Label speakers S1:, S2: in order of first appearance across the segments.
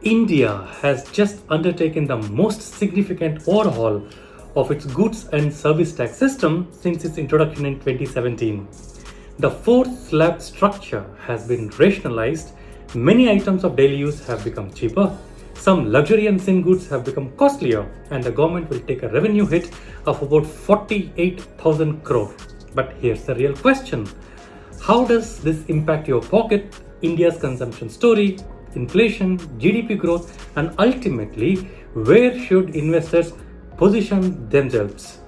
S1: India has just undertaken the most significant overhaul of its goods and service tax system since its introduction in 2017. The four-slab structure has been rationalized, many items of daily use have become cheaper, some luxury and sin goods have become costlier, and the government will take a revenue hit of about 48,000 crore. But here's the real question. How does this impact your pocket, India's consumption story, inflation, GDP growth, and ultimately, where should investors position themselves?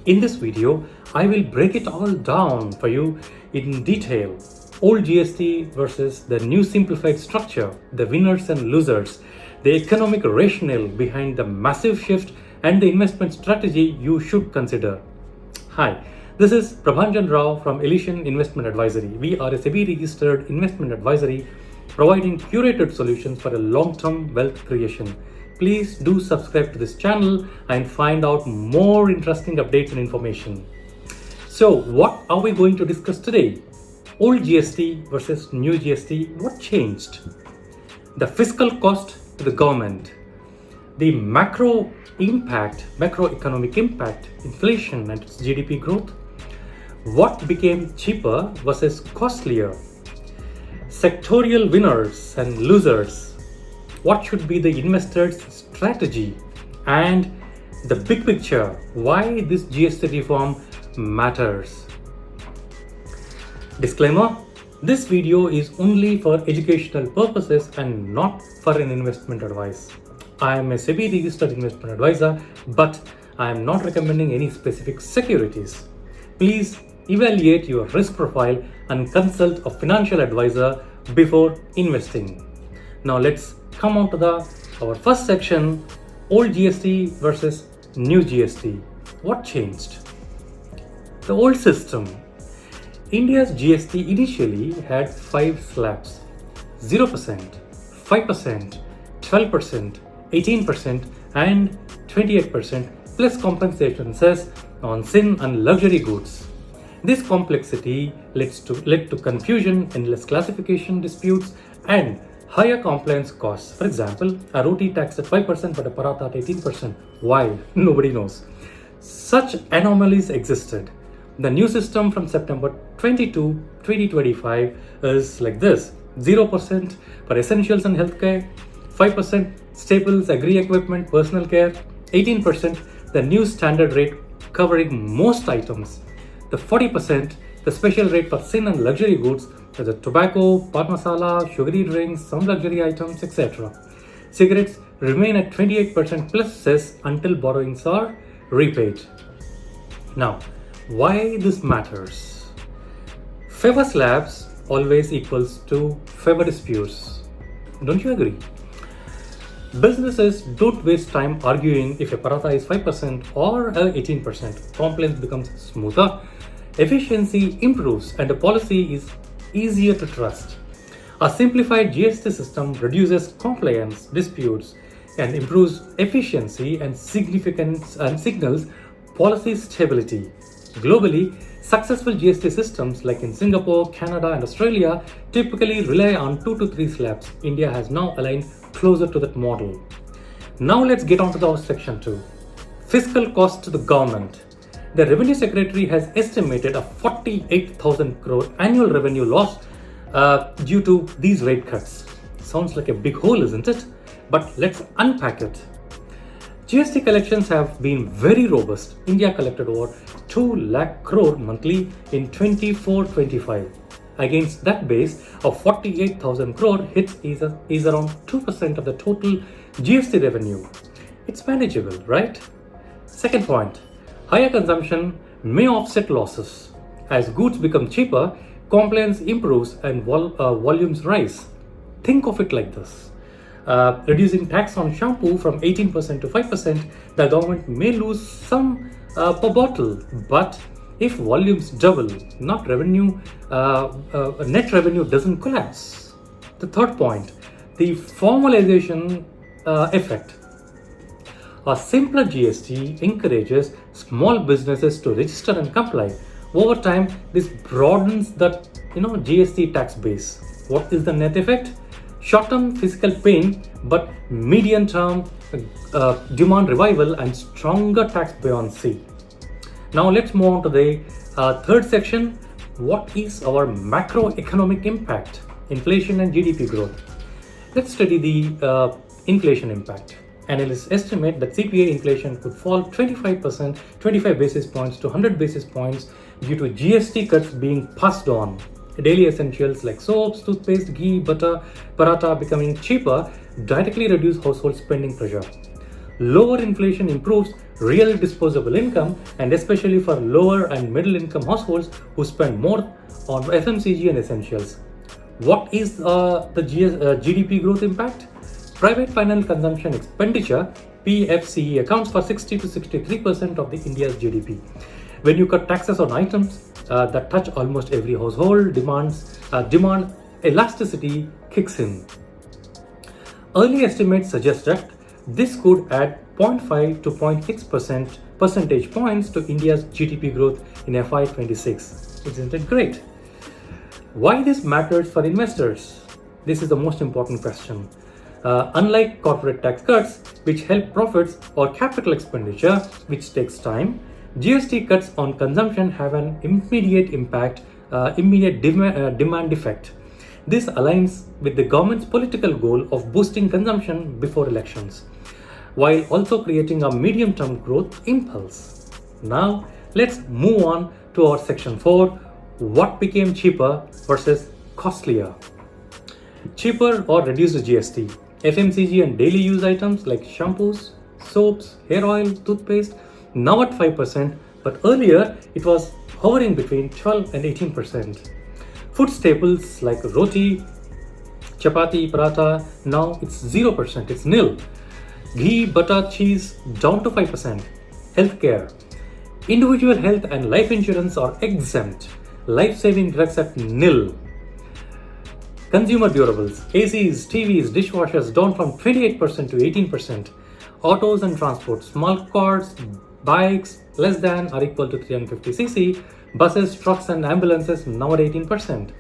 S1: In this video, I will break it all down for you in detail. Old GST versus the new simplified structure, the winners and losers, the economic rationale behind the massive shift, and the investment strategy you should consider. Hi, this is Prabhanjan Rao from Elysian Investment Advisory. We are a SEBI registered investment advisory providing curated solutions for a long-term wealth creation. Please do subscribe to this channel and find out more interesting updates and information. So what are we going to discuss today? Old GST versus new GST, what changed? The fiscal cost to the government, the macroeconomic impact, inflation and its GDP growth, what became cheaper versus costlier, sectorial winners and losers, what should be the investor's strategy, and the big picture, why this GST reform matters. Disclaimer, this video is only for educational purposes and not for an investment advice. I am a SEBI registered investment advisor, but I am not recommending any specific securities. Please evaluate your risk profile and consult a financial advisor before investing. Now let's come on to our first section, old GST versus new GST. What changed? The old system. India's GST initially had 5 slabs: 0%, 5%, 12%, 18%, and 28% plus compensation cess on sin and luxury goods. This complexity led to confusion, endless classification disputes, and higher compliance costs. For example, a roti taxed at 5% but a paratha at 18%. Why? Nobody knows. Such anomalies existed. The new system from September 22, 2025 is like this: 0% for essentials and healthcare, 5% staples, agri-equipment, personal care, 18% the new standard rate covering most items, the 40% the special rate for sin and luxury goods, such as tobacco, pan masala, sugary drinks, some luxury items, etc. Cigarettes remain at 28% plus cess until borrowings are repaid. Now, why this matters? Favor slabs always equals to favor disputes. Don't you agree? Businesses don't waste time arguing if a paratha is 5% or 18%. Compliance becomes smoother, efficiency improves, and the policy is easier to trust. A simplified GST system reduces compliance disputes and improves efficiency and significance and signals policy stability. Globally, successful GST systems like in Singapore, Canada, and Australia typically rely on 2 to 3 slabs. India has now aligned closer to that model. Now let's get on to our section 2. Fiscal cost to the government. The Revenue Secretary has estimated a 48,000 crore annual revenue loss due to these rate cuts. Sounds like a big hole, isn't it? But let's unpack it. GST collections have been very robust. India collected over 2 lakh crore monthly in 24-25. Against that base of 48,000 crore hits is around 2% of the total GST revenue. It's manageable, right? Second point, higher consumption may offset losses. As goods become cheaper, compliance improves and volumes rise. Think of it like this. Reducing tax on shampoo from 18% to 5%, the government may lose some per bottle, but if volumes double, net revenue doesn't collapse. The third point, the formalization effect. A simpler GST encourages small businesses to register and comply. Over time, this broadens the GST tax base. What is the net effect? Short-term physical pain, but medium-term demand revival and stronger tax buoyancy. Now let's move on to the third section. What is our macroeconomic impact? Inflation and GDP growth. Let's study the inflation impact. Analysts estimate that CPI inflation could fall 25%, 25 basis points to 100 basis points due to GST cuts being passed on. Daily essentials like soaps, toothpaste, ghee, butter, paratha becoming cheaper directly reduce household spending pressure. Lower inflation improves real disposable income, and especially for lower and middle income households who spend more on FMCG and essentials. What is the GDP growth impact? Private final consumption expenditure (PFCE) accounts for 60 to 63% of the India's GDP. When you cut taxes on items that touch almost every household, demand elasticity kicks in. Early estimates suggest that this could add 0.5 to 0.6 percentage points to India's GDP growth in FY26. Isn't it great? Why this matters for investors? This is the most important question. Unlike corporate tax cuts, which help profits or capital expenditure, which takes time, GST cuts on consumption have an immediate impact, demand effect. This aligns with the government's political goal of boosting consumption before elections, while also creating a medium-term growth impulse. Now, let's move on to our section 4, what became cheaper versus costlier. Cheaper or reduced GST. FMCG and daily use items like shampoos, soaps, hair oil, toothpaste, now at 5%, but earlier it was hovering between 12 and 18%. Food staples like roti, chapati, paratha, now it's 0%, it's nil. Ghee, butter, cheese, down to 5%. Healthcare. Individual health and life insurance are exempt. Life-saving drugs at nil. Consumer durables, ACs, TVs, dishwashers down from 28% to 18%. Autos and transport, small cars, bikes less than or equal to 350cc, buses, trucks and ambulances now at 18%.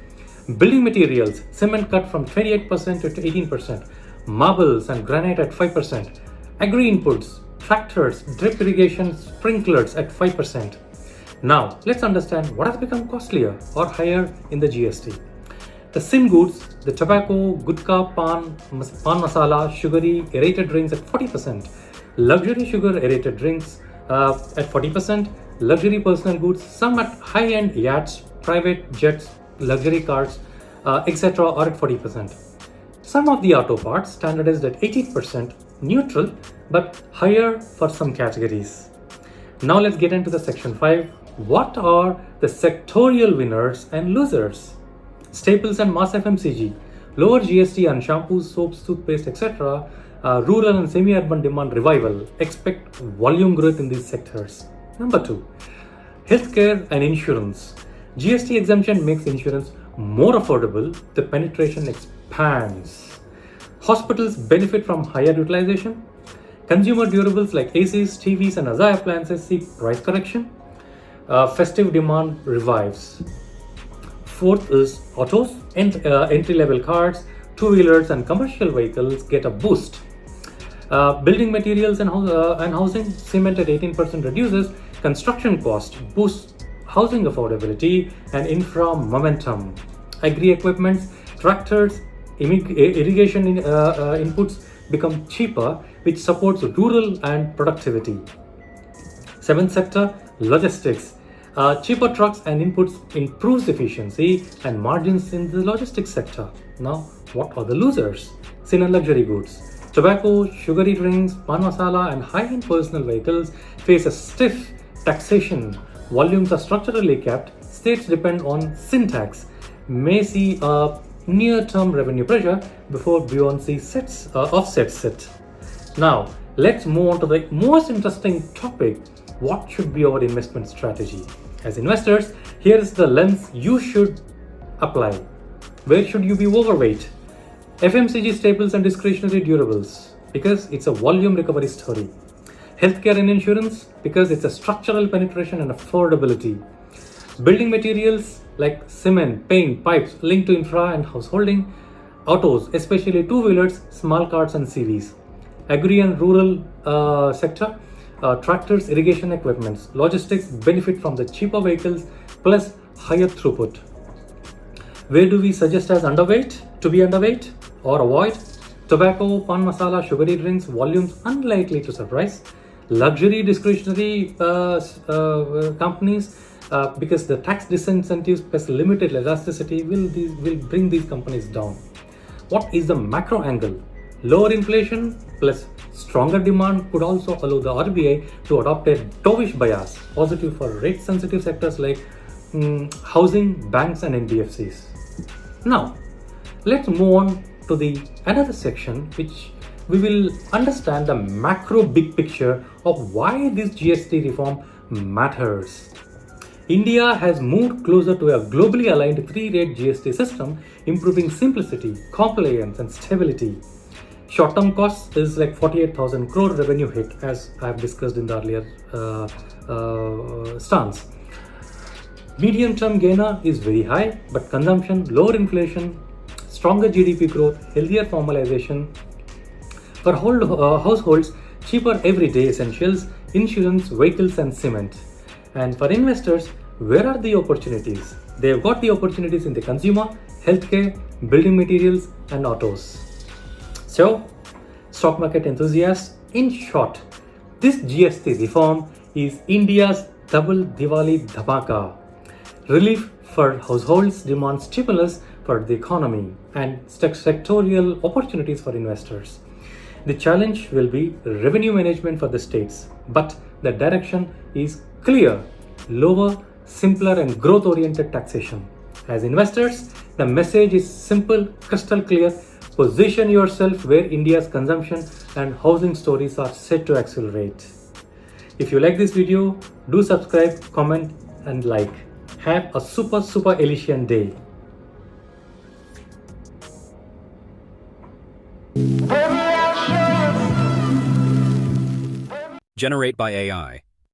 S1: Building materials, cement cut from 28% to 18%. Marbles and granite at 5%. Agri inputs, tractors, drip irrigation, sprinklers at 5%. Now, let's understand what has become costlier or higher in the GST. The sin goods, the tobacco, gutka, pan masala, sugary, aerated drinks at 40%. Luxury sugar aerated drinks at 40%. Luxury personal goods, some at high-end yachts, private jets, luxury cars, etc. are at 40%. Some of the auto parts standardized at 18%, neutral, but higher for some categories. Now let's get into the section 5. What are the sectorial winners and losers? Staples and mass FMCG, lower GST on shampoos, soaps, toothpaste, etc. Rural and semi-urban demand revival. Expect volume growth in these sectors. Number 2, healthcare and insurance. GST exemption makes insurance more affordable. The penetration expands. Hospitals benefit from higher utilization. Consumer durables like ACs, TVs, and Azai appliances see price correction. Festive demand revives. Fourth is autos, entry-level cars, two-wheelers, and commercial vehicles get a boost. Building materials and housing, cement at 18% reduces construction cost, boosts housing affordability and infra momentum. Agri equipments, tractors, irrigation inputs become cheaper, which supports rural and productivity. Seventh sector, logistics. Cheaper trucks and inputs improves efficiency and margins in the logistics sector. Now, what are the losers? Sin and luxury goods. Tobacco, sugary drinks, pan masala and high-end personal vehicles face a stiff taxation. Volumes are structurally capped. States depend on sin tax. May see a near-term revenue pressure before buoyancy offsets it. Now, let's move on to the most interesting topic. What should be our investment strategy? As investors, here is the lens you should apply. Where should you be overweight? FMCG staples and discretionary durables, because it's a volume recovery story. Healthcare and insurance, because it's a structural penetration and affordability. Building materials like cement, paint, pipes linked to infra and householding. Autos, especially two-wheelers, small cars and CVs. Agri and rural sector, tractors, irrigation equipments. Logistics benefit from the cheaper vehicles plus higher throughput. Where do we suggest as underweight, to be underweight or avoid? Tobacco, pan masala, sugary drinks, volumes unlikely to surprise. Luxury discretionary companies, because the tax disincentives plus limited elasticity will bring these companies down. What is the macro angle? Lower inflation plus stronger demand could also allow the RBI to adopt a dovish bias, positive for rate sensitive sectors like housing, banks and NBFCs. Now, let's move on to the another section which we will understand the macro big picture of why this GST reform matters. India has moved closer to a globally aligned 3-rate GST system, improving simplicity, compliance and stability. Short-term costs is like 48,000 crore revenue hit, as I have discussed in the earlier stance. Medium-term gainer is very high, but consumption, lower inflation, stronger GDP growth, healthier formalization. For households, cheaper everyday essentials, insurance, vehicles and cement. And for investors, where are the opportunities? They have got the opportunities in the consumer, healthcare, building materials and autos. So, stock market enthusiasts, in short, this GST reform is India's double Diwali dhamaka. Relief for households, demand stimulus for the economy and sectorial opportunities for investors. The challenge will be revenue management for the states, but the direction is clear: lower, simpler and growth-oriented taxation. As investors, the message is simple, crystal clear: position yourself where India's consumption and housing stories are set to accelerate. If you like this video, do subscribe, comment and like. Have a super Elysian day.
S2: Generate by AI.